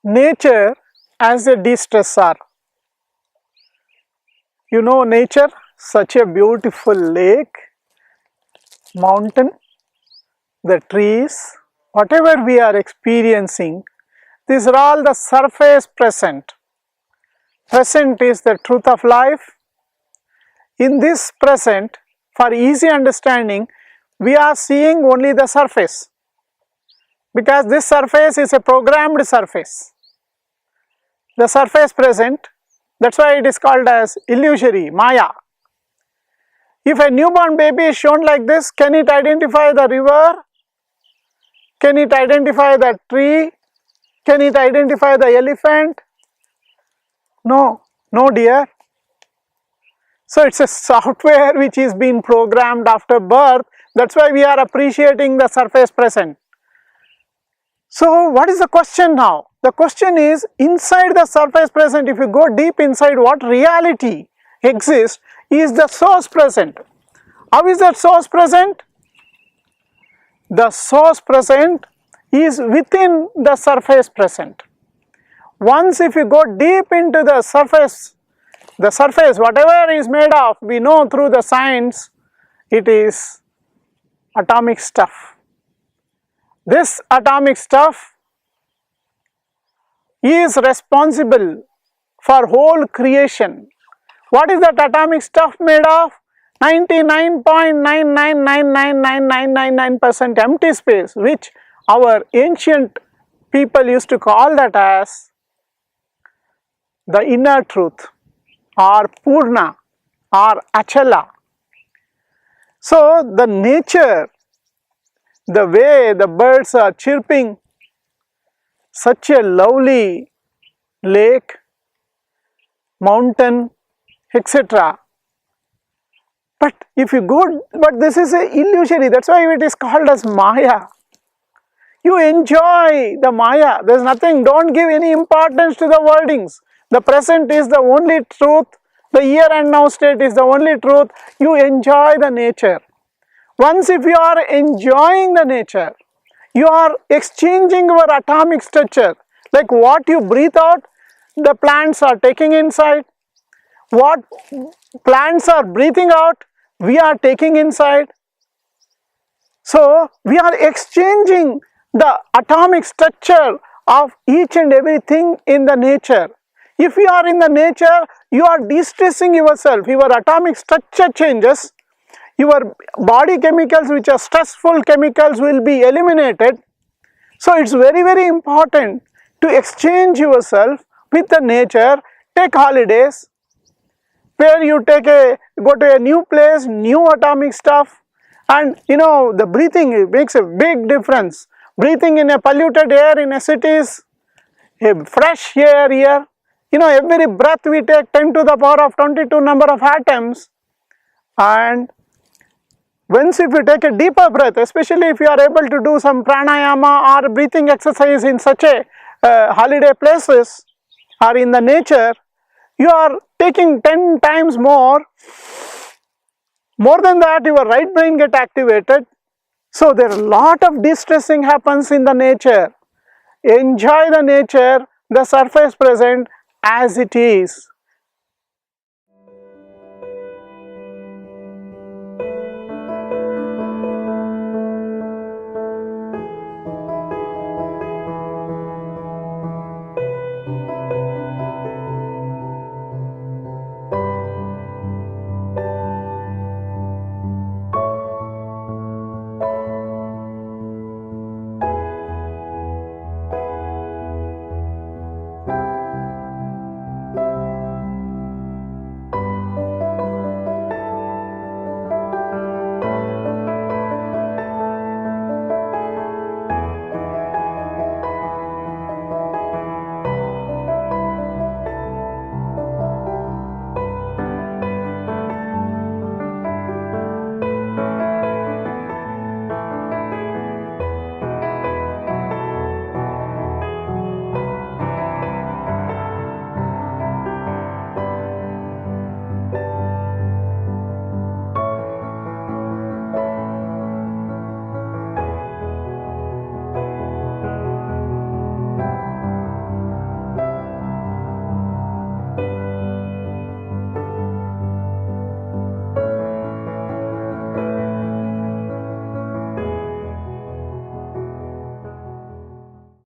Nature as a de-stressor. You know nature, such a beautiful lake, mountain, the trees, whatever we are experiencing, these are all the surface present. Present is the truth of life. In this present, for easy understanding, we are seeing only the surface, because this surface is a programmed surface. The surface present, that is why it is called as illusory, Maya. If a newborn baby is shown like this, can it identify the river? Can it identify the tree? Can it identify the elephant? No, no dear. So it is a software which is being programmed after birth, that is why we are appreciating the surface present. So what is the question now? The question is, inside the surface present, if you go deep inside, what reality exists is the source present. How is that source present? The source present is within the surface present. Once if you go deep into the surface whatever is made of, we know through the science, it is atomic stuff. This atomic stuff is responsible for whole creation. What is that atomic stuff made of? 99.9999999% empty space, which our ancient people used to call that as the inner truth, or Purna, or Achala. So the nature, the way the birds are chirping, such a lovely lake, mountain, etc. But if you go, but this is a illusory, that is why it is called as Maya. You enjoy the Maya, there is nothing, do not give any importance to the wordings. The present is the only truth, the here and now state is the only truth, you enjoy the nature. Once if you are enjoying the nature, you are exchanging your atomic structure, like what you breathe out, the plants are taking inside, what plants are breathing out, we are taking inside. So we are exchanging the atomic structure of each and everything in the nature. If you are in the nature, you are de-stressing yourself, your atomic structure changes, your body chemicals which are stressful chemicals will be eliminated. So it is very important to exchange yourself with the nature. Take holidays, where you go to a new place, new atomic stuff, and you know the breathing makes a big difference. Breathing in a polluted air in a city is a fresh air here. You know, every breath we take 10 to the power of 22 number of atoms, and once if you take a deeper breath, especially if you are able to do some pranayama or breathing exercise in such a holiday places or in the nature, you are taking 10 times more. More than that, your right brain get activated. So there are a lot of de-stressing happens in the nature. Enjoy the nature, the surface present as it is.